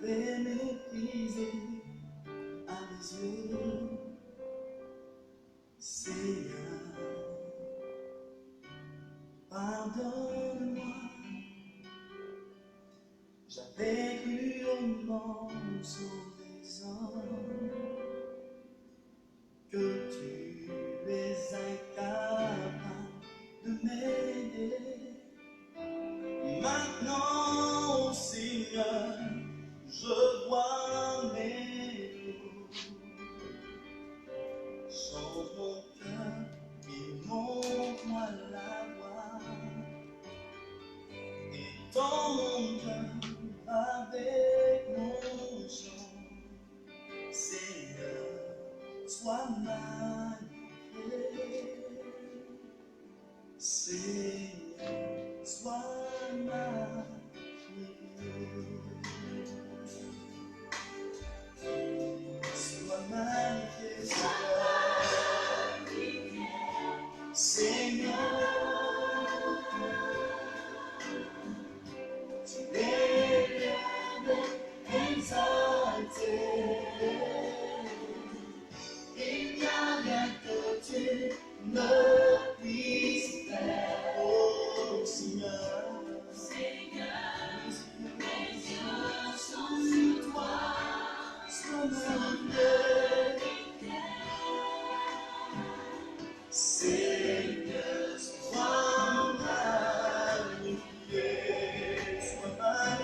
j'avais méprisé à mes yeux. Seigneur, pardonne-moi. J'avais cru au nom sauvaisant que tu es incapable de m'aider. Maintenant, Seigneur, je vois mes fautes. Change mon cœur et montre-moi la voie. Et dans mon cœur, avec mon chant, Seigneur, sois magnifié. Seigneur, sois magnifié. Sois magnifié, Seigneur. Seigneur, tu es bien exalté. Il n'y a rien que tu ne puisses faire. Oh Seigneur, mes yeux sont sur toi. Sois magnifié. Seigneur, sois magnifié. Sois magnifié.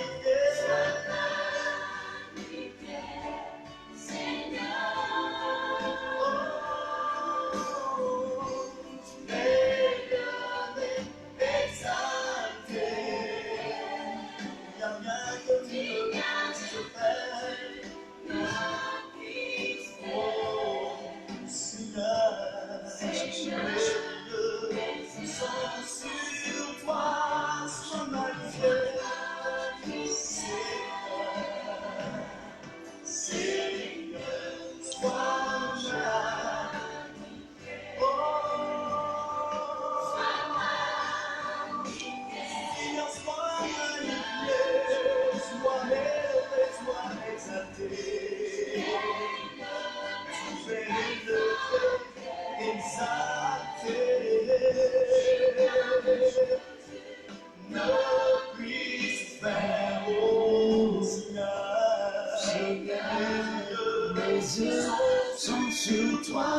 Sont sur toi,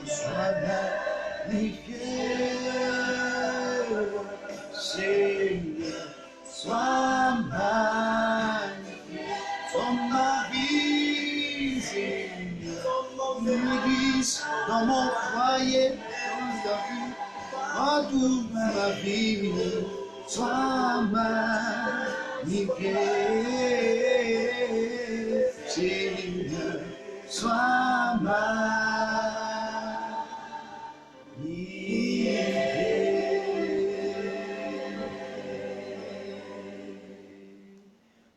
sois magnifié. Seigneur, sois magnifié. Dans ma vie, Seigneur, dans l'église, dans mon foyer, dans la vie, dans toute ma vie, sois magnifié. Seigneur, sois magnifié.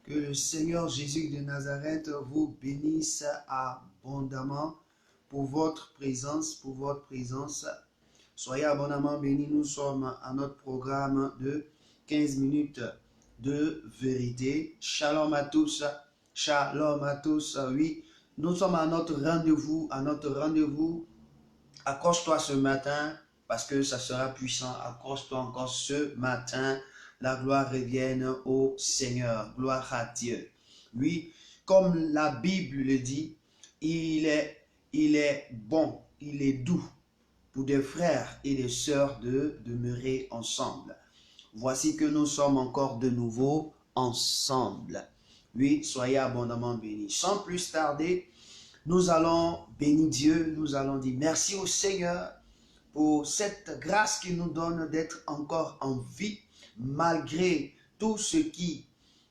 Que le Seigneur Jésus de Nazareth vous bénisse abondamment pour votre présence, Soyez abondamment bénis. Nous sommes à notre programme de 15 minutes de vérité. Shalom à tous. Shalom à tous. Oui, nous sommes à notre rendez-vous. Accroche-toi ce matin parce que ça sera puissant. Accroche-toi encore ce matin. La gloire revienne au Seigneur. Gloire à Dieu. Oui, comme la Bible le dit, il est bon, il est doux pour des frères et des sœurs de demeurer ensemble. Voici que nous sommes encore de nouveau ensemble. Oui, soyez abondamment bénis. Sans plus tarder, nous allons bénir Dieu, nous allons dire merci au Seigneur pour cette grâce qu'il nous donne d'être encore en vie, malgré tout ce qui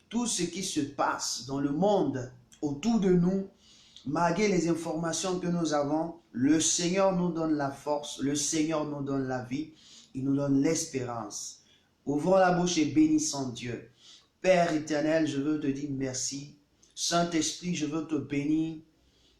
se passe dans le monde autour de nous, malgré les informations que nous avons. Le Seigneur nous donne la force, le Seigneur nous donne la vie, il nous donne l'espérance. Ouvrons la bouche et bénissons Dieu. Père éternel, je veux te dire merci. Saint-Esprit, je veux te bénir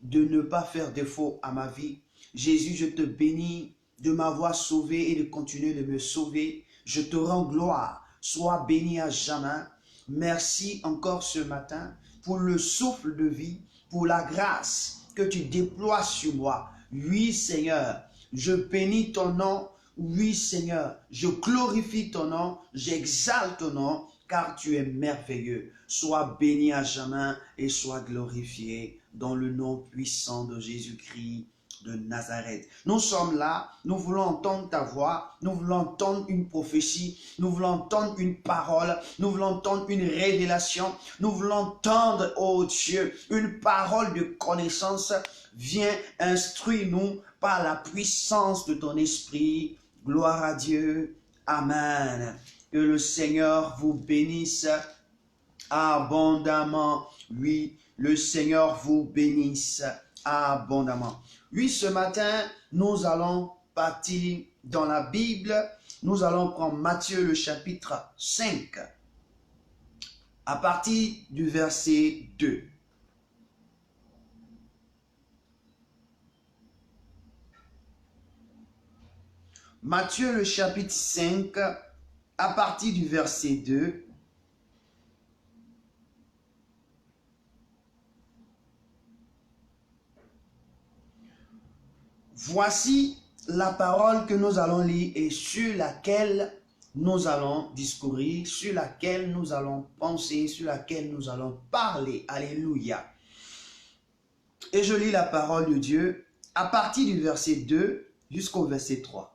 de ne pas faire défaut à ma vie. Jésus, je te bénis de m'avoir sauvé et de continuer de me sauver. Je te rends gloire. Sois béni à jamais. Merci encore ce matin. pour le souffle de vie, pour la grâce que tu déploies sur moi. Oui, Seigneur, je bénis ton nom. Oui, Seigneur, je glorifie ton nom, j'exalte ton nom, car tu es merveilleux. Sois béni à jamais et sois glorifié dans le nom puissant de Jésus-Christ de Nazareth. Nous sommes là, nous voulons entendre ta voix, nous voulons entendre une prophétie, nous voulons entendre une parole, nous voulons entendre une révélation, nous voulons entendre, oh Dieu, une parole de connaissance. Viens, instruis-nous par la puissance de ton esprit. Gloire à Dieu. Amen. Que le Seigneur vous bénisse abondamment. Oui, le Seigneur vous bénisse abondamment. Oui, ce matin, nous allons partir dans la Bible. Nous allons prendre Matthieu le chapitre 5, à partir du verset 2. Matthieu le chapitre 5, à partir du verset 2. Voici la parole que nous allons lire et sur laquelle nous allons discourir, sur laquelle nous allons penser, sur laquelle nous allons parler. Alléluia. Et je lis la parole de Dieu à partir du verset 2 jusqu'au verset 3.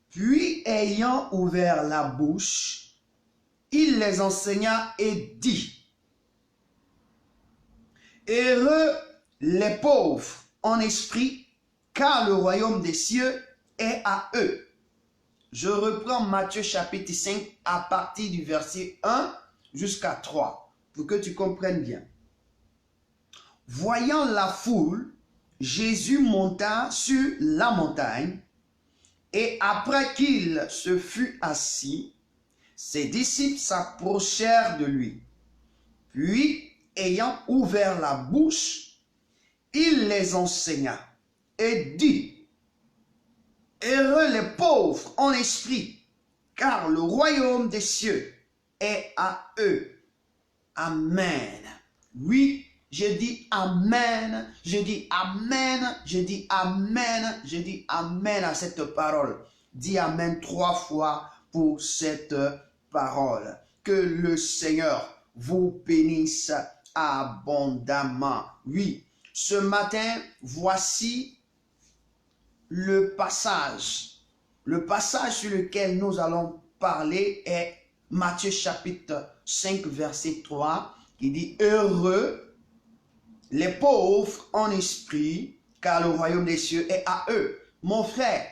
Puis, ayant ouvert la bouche, il les enseigna et dit: Heureux les pauvres en esprit, car le royaume des cieux est à eux. Je reprends Matthieu chapitre 5 à partir du verset 1 jusqu'à 3, pour que tu comprennes bien. Voyant la foule, Jésus monta sur la montagne, et après qu'il se fut assis, ses disciples s'approchèrent de lui. Puis, ayant ouvert la bouche, il les enseigna et dit: Heureux les pauvres en esprit, car le royaume des cieux est à eux. Amen. Oui, je dis Amen, je dis Amen, je dis Amen, je dis Amen à cette parole. Dis Amen 3 fois pour cette parole. Que le Seigneur vous bénisse abondamment. Oui, ce matin, voici le passage. Le passage sur lequel nous allons parler est Matthieu chapitre 5, verset 3, qui dit: Heureux les pauvres en esprit, car le royaume des cieux est à eux. Mon frère,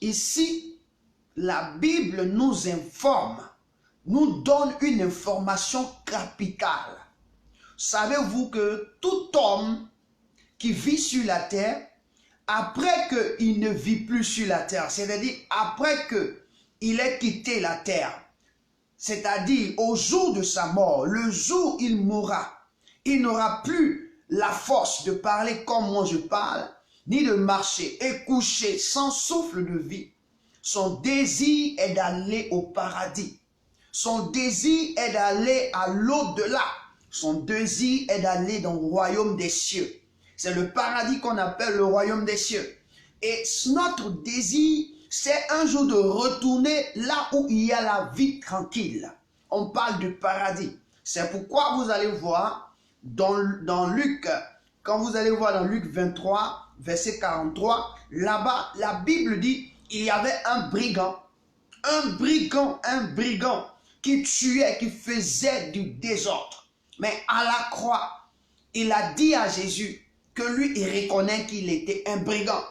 ici, la Bible nous informe, nous donne une information capitale. Savez-vous que tout homme qui vit sur la terre, après qu'il ne vit plus sur la terre, c'est-à-dire après qu'il ait quitté la terre, c'est-à-dire au jour de sa mort, le jour où il mourra, il n'aura plus la force de parler comme moi je parle, ni de marcher et coucher sans souffle de vie. Son désir est d'aller au paradis. Son désir est d'aller à l'au-delà. Son désir est d'aller dans le royaume des cieux. C'est le paradis qu'on appelle le royaume des cieux. Et notre désir, c'est un jour de retourner là où il y a la vie tranquille. On parle du paradis. C'est pourquoi vous allez voir dans Luc, quand vous allez voir dans Luc 23, verset 43, là-bas, la Bible dit, il y avait un brigand qui tuait, qui faisait du désordre. Mais à la croix, il a dit à Jésus que lui, il reconnaît qu'il était un brigand.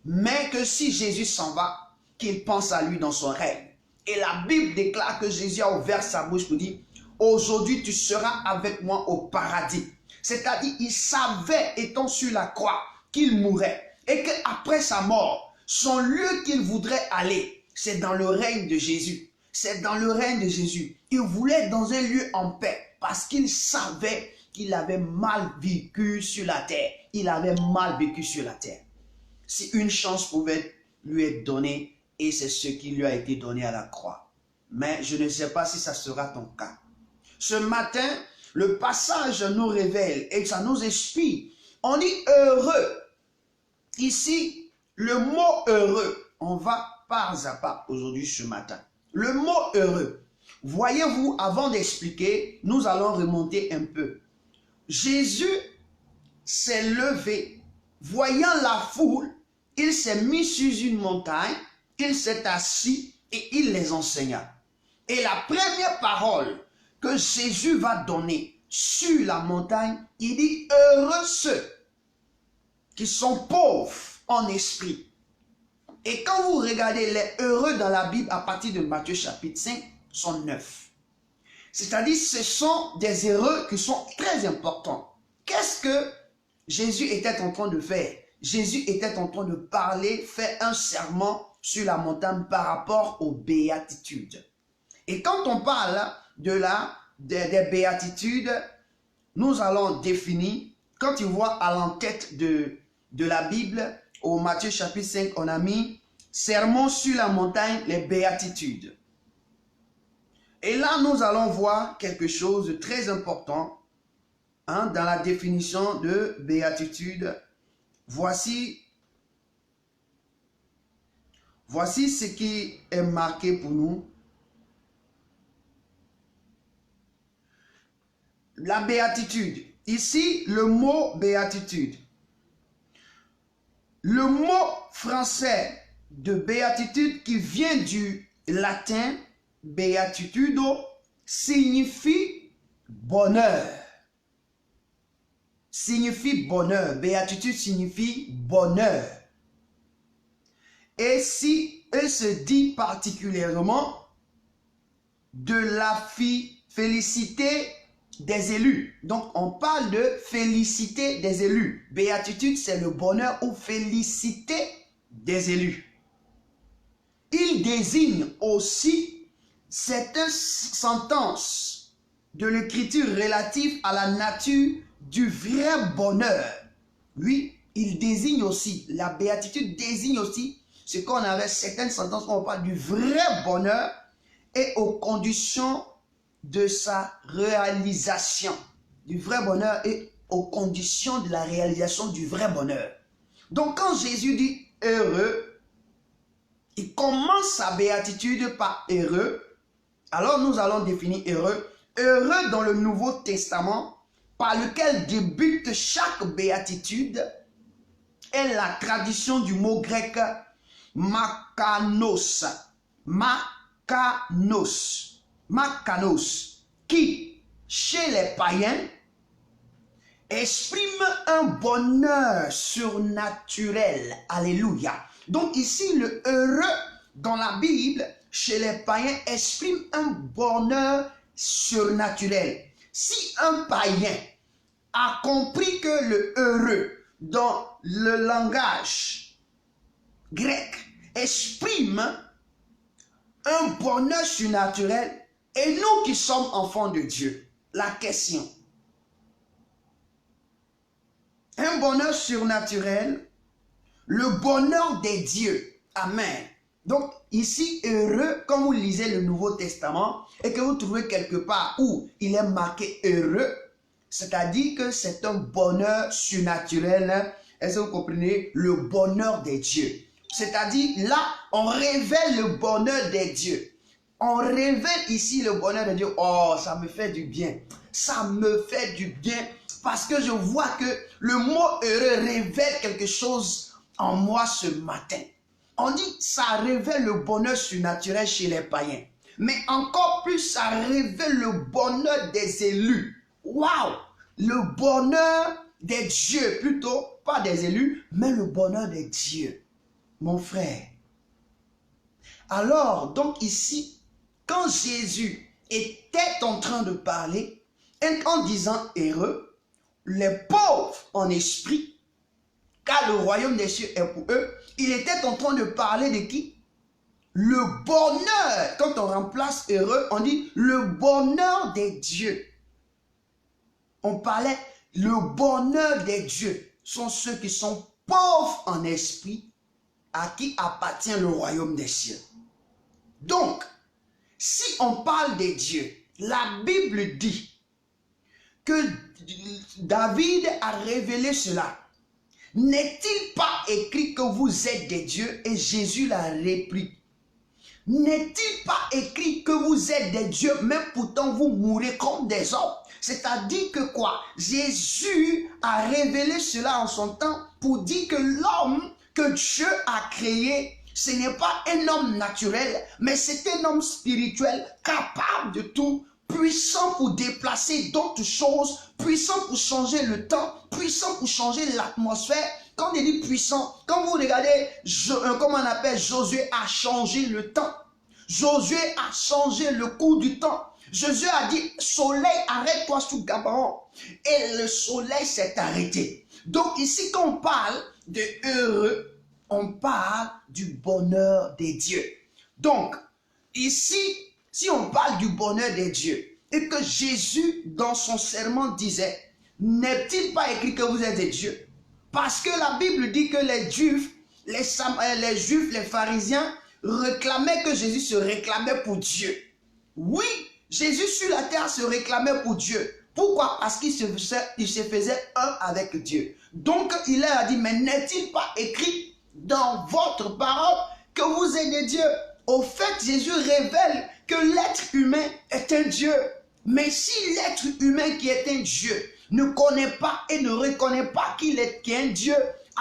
Mais que si Jésus s'en va, qu'il pense à lui dans son règne. Et la Bible déclare que Jésus a ouvert sa bouche pour dire: aujourd'hui, tu seras avec moi au paradis. C'est-à-dire, il savait, étant sur la croix, qu'il mourrait. Et qu'après sa mort, son lieu qu'il voudrait aller, c'est dans le règne de Jésus. C'est dans le règne de Jésus. Il voulait être dans un lieu en paix parce qu'il savait qu'il avait mal vécu sur la terre. Il avait mal vécu sur la terre. Si une chance pouvait lui être donnée, et c'est ce qui lui a été donné à la croix. Mais je ne sais pas si ça sera ton cas. Ce matin, le passage nous révèle et ça nous explique. On dit heureux. Ici, le mot heureux, on va pas à pas aujourd'hui ce matin. Le mot heureux. Voyez-vous, avant d'expliquer, nous allons remonter un peu. Jésus s'est levé, voyant la foule, il s'est mis sur une montagne, il s'est assis et il les enseigna. Et la première parole que Jésus va donner sur la montagne, il dit heureux ceux qui sont pauvres en esprit. Et quand vous regardez les heureux dans la Bible à partir de Matthieu chapitre 5, sont 9. C'est-à-dire ce sont des heureux qui sont très importants. Qu'est-ce que Jésus était en train de faire? Jésus était en train de parler, faire un sermon sur la montagne par rapport aux béatitudes. Et quand on parle des béatitudes, nous allons définir, quand tu vois à l'entête de la Bible, au Matthieu chapitre 5, on a mis sermon sur la montagne, les béatitudes. Et là, nous allons voir quelque chose de très important dans la définition de béatitude. Voici ce qui est marqué pour nous. La béatitude. Ici, le mot béatitude. Le mot français de béatitude qui vient du latin beatitudo signifie bonheur. Signifie bonheur. Béatitude signifie bonheur. Et si elle se dit particulièrement de la félicité des élus. Donc, on parle de félicité des élus. Béatitude, c'est le bonheur ou félicité des élus. Il désigne aussi certaines sentences de l'écriture relative à la nature du vrai bonheur. Oui, il désigne aussi, la béatitude désigne aussi ce qu'on avait certaines sentences où on parle du vrai bonheur et aux conditions de sa réalisation, du vrai bonheur et aux conditions de la réalisation du vrai bonheur. Donc quand Jésus dit heureux, il commence sa béatitude par heureux. Alors nous allons définir heureux. Heureux dans le Nouveau Testament, par lequel débute chaque béatitude, est la tradition du mot grec makanos. Makanos, qui, chez les païens, exprime un bonheur surnaturel. Alléluia. Donc ici, le heureux dans la Bible, chez les païens, exprime un bonheur surnaturel. Si un païen a compris que le heureux dans le langage grec exprime un bonheur surnaturel, et nous qui sommes enfants de Dieu, la question, un bonheur surnaturel, le bonheur des dieux, amen. Donc ici, heureux, quand vous lisez le Nouveau Testament et que vous trouvez quelque part où il est marqué heureux, c'est-à-dire que c'est un bonheur surnaturel. Est-ce que vous comprenez? Le bonheur des dieux. C'est-à-dire, là, on révèle le bonheur des dieux. On révèle ici le bonheur de Dieu. Oh, ça me fait du bien. Ça me fait du bien parce que je vois que le mot heureux révèle quelque chose en moi ce matin. On dit ça révèle le bonheur surnaturel chez les païens. Mais encore plus, ça révèle le bonheur des élus. Waouh! Le bonheur des dieux, plutôt, pas des élus, mais le bonheur des dieux. Mon frère. Alors, donc ici, quand Jésus était en train de parler, en disant heureux, les pauvres en esprit, car le royaume des cieux est pour eux, il était en train de parler de qui? Le bonheur. Quand on remplace heureux, on dit le bonheur des dieux. On parlait le bonheur des dieux sont ceux qui sont pauvres en esprit, à qui appartient le royaume des cieux. Donc, si on parle des dieux, la Bible dit que David a révélé cela. N'est-il pas écrit que vous êtes des dieux? Et Jésus l'a répliqué. N'est-il pas écrit que vous êtes des dieux, mais pourtant vous mourrez comme des hommes? C'est-à-dire que quoi? Jésus a révélé cela en son temps pour dire que l'homme que Dieu a créé, ce n'est pas un homme naturel, mais c'est un homme spirituel capable de tout, puissant pour déplacer d'autres choses, puissant pour changer le temps, puissant pour changer l'atmosphère. Quand on dit puissant, quand vous regardez, comment on appelle, Josué a changé le temps. Josué a changé le cours du temps. Josué a dit, soleil, arrête-toi sous Gabaon. Et le soleil s'est arrêté. Donc ici, quand on parle de heureux, on parle du bonheur des dieux. Donc, ici, si on parle du bonheur des dieux, et que Jésus, dans son serment, disait, n'est-il pas écrit que vous êtes des dieux? Parce que la Bible dit que les Juifs, les pharisiens, réclamaient que Jésus se réclamait pour Dieu. Oui, Jésus sur la terre se réclamait pour Dieu. Pourquoi? Parce qu'il se faisait un avec Dieu. Donc, il leur a dit, mais n'est-il pas écrit dans votre parole que vous êtes des dieux? Au fait, Jésus révèle que l'être humain est un Dieu. Mais si l'être humain qui est un Dieu ne connaît pas et ne reconnaît pas qu'il est un Dieu,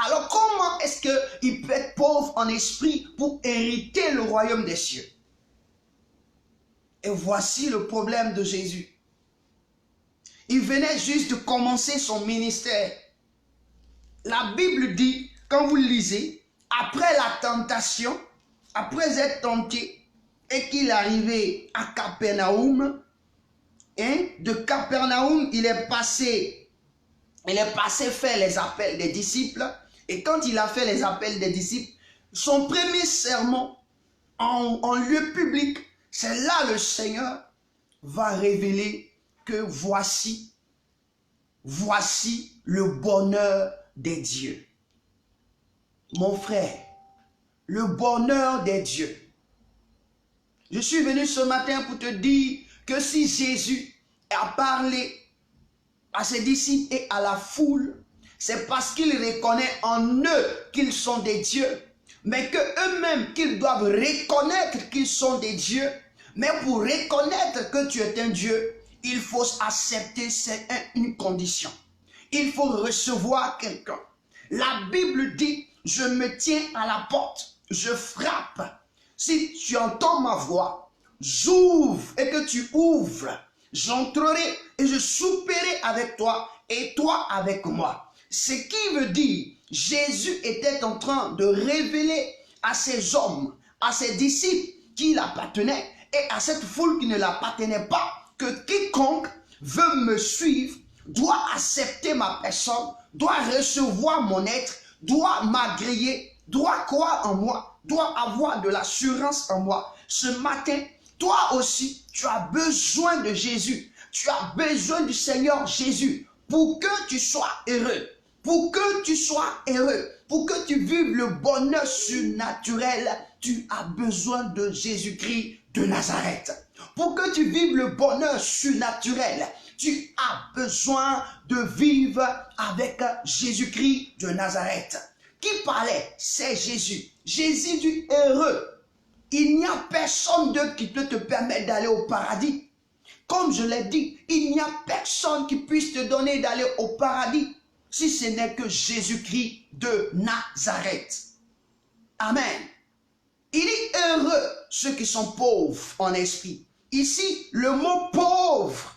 alors comment est-ce qu'il peut être pauvre en esprit pour hériter le royaume des cieux? Et voici le problème de Jésus. Il venait juste de commencer son ministère. La Bible dit, quand vous lisez, après la tentation, après être tenté, et qu'il est arrivé à Capernaum, de Capernaum, il est passé faire les appels des disciples. Et quand il a fait les appels des disciples, son premier sermon en lieu public, c'est là le Seigneur va révéler que voici le bonheur des dieux. Mon frère, le bonheur des dieux. Je suis venu ce matin pour te dire que si Jésus a parlé à ses disciples et à la foule, c'est parce qu'il reconnaît en eux qu'ils sont des dieux, mais que eux-mêmes qu'ils doivent reconnaître qu'ils sont des dieux. Mais pour reconnaître que tu es un Dieu, il faut accepter une condition. Il faut recevoir quelqu'un. La Bible dit, je me tiens à la porte, je frappe. Si tu entends ma voix, j'ouvre et que tu ouvres, j'entrerai et je souperai avec toi et toi avec moi. Ce qui veut dire, Jésus était en train de révéler à ces hommes, à ses disciples qui l'appartenaient et à cette foule qui ne l'appartenait pas, que quiconque veut me suivre doit accepter ma personne, doit recevoir mon être, doit m'agréer, doit croire en moi, doit avoir de l'assurance en moi. Ce matin, toi aussi, tu as besoin de Jésus. Tu as besoin du Seigneur Jésus pour que tu sois heureux. Pour que tu sois heureux. Pour que tu vives le bonheur surnaturel, tu as besoin de Jésus-Christ de Nazareth. Pour que tu vives le bonheur surnaturel, tu as besoin de vivre avec Jésus-Christ de Nazareth. Qui parlait? C'est Jésus. Jésus dit heureux. Il n'y a personne d'eux qui peut te permettre d'aller au paradis. Comme je l'ai dit, il n'y a personne qui puisse te donner d'aller au paradis si ce n'est que Jésus-Christ de Nazareth. Amen. Il dit heureux ceux qui sont pauvres en esprit. Ici, le mot pauvre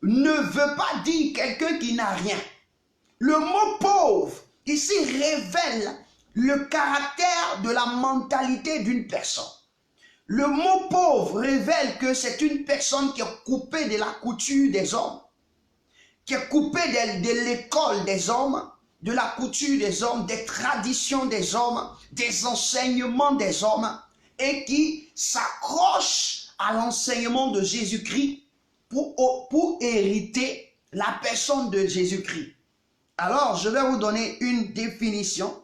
ne veut pas dire quelqu'un qui n'a rien. Le mot pauvre ici révèle le caractère de la mentalité d'une personne. Le mot pauvre révèle que c'est une personne qui est coupée de la couture des hommes, qui est coupée de l'école des hommes, de la couture des hommes, des traditions des hommes, des enseignements des hommes, et qui s'accroche à l'enseignement de Jésus-Christ pour hériter la personne de Jésus-Christ. Alors, je vais vous donner une définition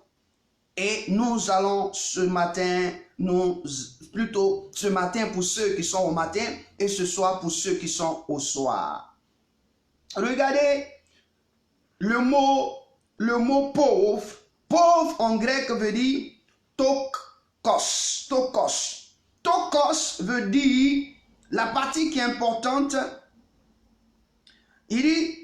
et nous allons ce matin, ce matin pour ceux qui sont au matin et ce soir pour ceux qui sont au soir. Regardez le mot pauvre. Pauvre en grec veut dire tokos. Tokos. Tokos veut dire, la partie qui est importante, il dit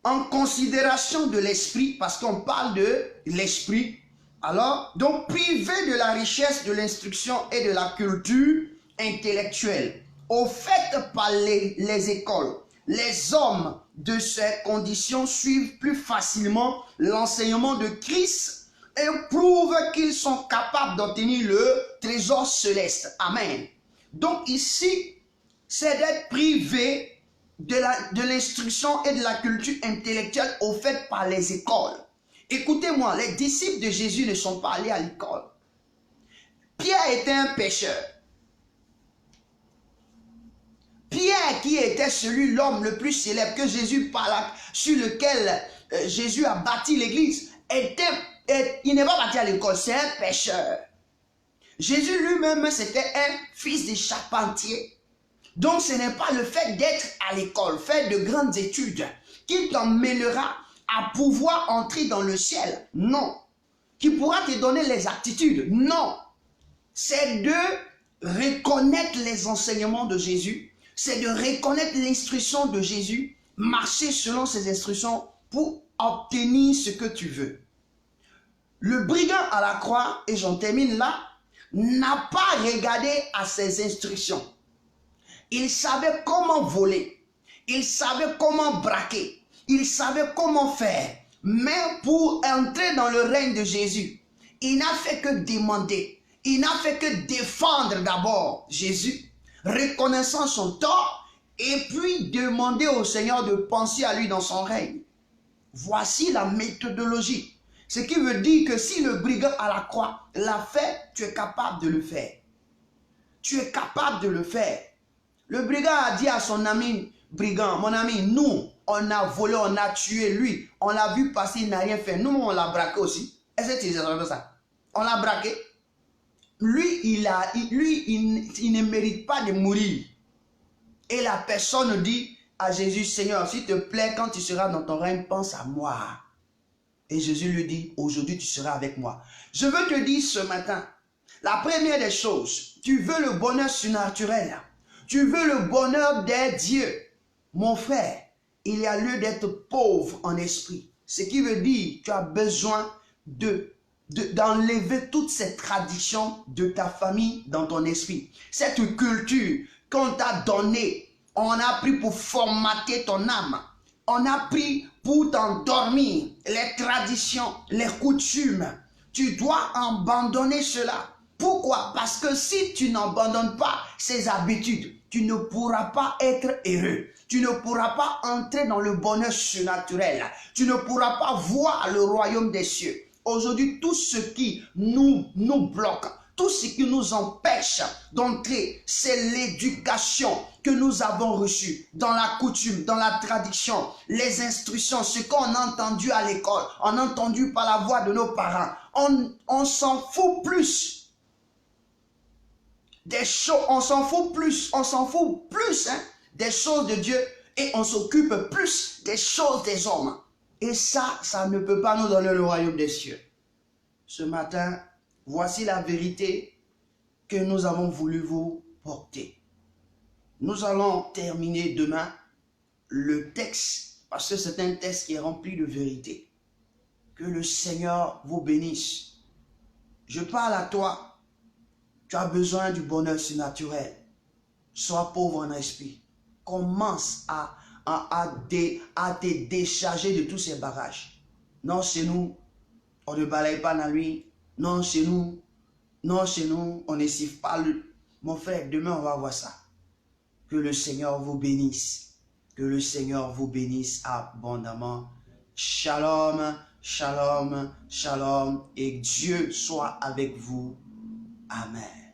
en considération de l'esprit, parce qu'on parle de l'esprit. Alors, donc privé de la richesse de l'instruction et de la culture intellectuelle, offerte par les écoles, les hommes de ces conditions suivent plus facilement l'enseignement de Christ et prouvent qu'ils sont capables d'obtenir le trésor céleste. Amen. Donc ici, c'est d'être privé de l'instruction et de la culture intellectuelle offerte par les écoles. Écoutez-moi, les disciples de Jésus ne sont pas allés à l'école. Pierre était un pécheur. Pierre, qui était l'homme le plus célèbre que Jésus parla, sur lequel Jésus a bâti l'église, il n'est pas parti à l'école, c'est un pécheur. Jésus lui-même, c'était un fils de charpentier. Donc ce n'est pas le fait d'être à l'école, faire de grandes études, qui t'emmènera à pouvoir entrer dans le ciel. Non. Qui pourra te donner les aptitudes. Non. C'est de reconnaître les enseignements de Jésus. C'est de reconnaître l'instruction de Jésus. Marcher selon ses instructions pour obtenir ce que tu veux. Le brigand à la croix, et j'en termine là, n'a pas regardé à ses instructions. Il savait comment voler. Il savait comment braquer. Il savait comment faire. Mais pour entrer dans le règne de Jésus, il n'a fait que demander. Il n'a fait que défendre d'abord Jésus, reconnaissant son tort, et puis demander au Seigneur de penser à lui dans son règne. Voici la méthodologie. Ce qui veut dire que si le brigand à la croix l'a fait, tu es capable de le faire. Tu es capable de le faire. Le brigand a dit à son ami brigand, mon ami, nous, on a volé, on a tué lui. On l'a vu passer, il n'a rien fait. Nous, on l'a braqué aussi. Est-ce que tu sais ça? On l'a braqué. Lui, il ne mérite pas de mourir. Et la personne dit à Jésus, Seigneur, s'il te plaît, quand tu seras dans ton règne, pense à moi. Et Jésus lui dit, aujourd'hui, tu seras avec moi. Je veux te dire ce matin, la première des choses, tu veux le bonheur surnaturel. Tu veux le bonheur des dieux. Mon frère, il y a lieu d'être pauvre en esprit. Ce qui veut dire que tu as besoin d'enlever toutes ces traditions de ta famille dans ton esprit. Cette culture qu'on t'a donnée, on a pris pour formater ton âme. On a pris pour t'endormir les traditions, les coutumes. Tu dois abandonner cela. Pourquoi? Parce que si tu n'abandonnes pas ces habitudes, tu ne pourras pas être heureux. Tu ne pourras pas entrer dans le bonheur surnaturel. Tu ne pourras pas voir le royaume des cieux. Aujourd'hui, tout ce qui nous bloque, tout ce qui nous empêche d'entrer, c'est l'éducation que nous avons reçue dans la coutume, dans la tradition, les instructions, ce qu'on a entendu à l'école, on a entendu par la voix de nos parents. On s'en fout plus des choses, on s'en fout plus des choses de Dieu et on s'occupe plus des choses des hommes. Et ça ne peut pas nous donner le royaume des cieux. Ce matin, voici la vérité que nous avons voulu vous porter. Nous allons terminer demain le texte, parce que c'est un texte qui est rempli de vérité. Que le Seigneur vous bénisse. Je parle à toi. Tu as besoin du bonheur surnaturel. Sois pauvre en esprit. Commence à te décharger de tous ces barrages. Non, chez nous, on ne balaye pas la nuit. Non, chez nous, on ne siffle pas. Mon frère, demain, on va voir ça. Que le Seigneur vous bénisse. Que le Seigneur vous bénisse abondamment. Shalom, shalom, shalom. Et Dieu soit avec vous. Amen.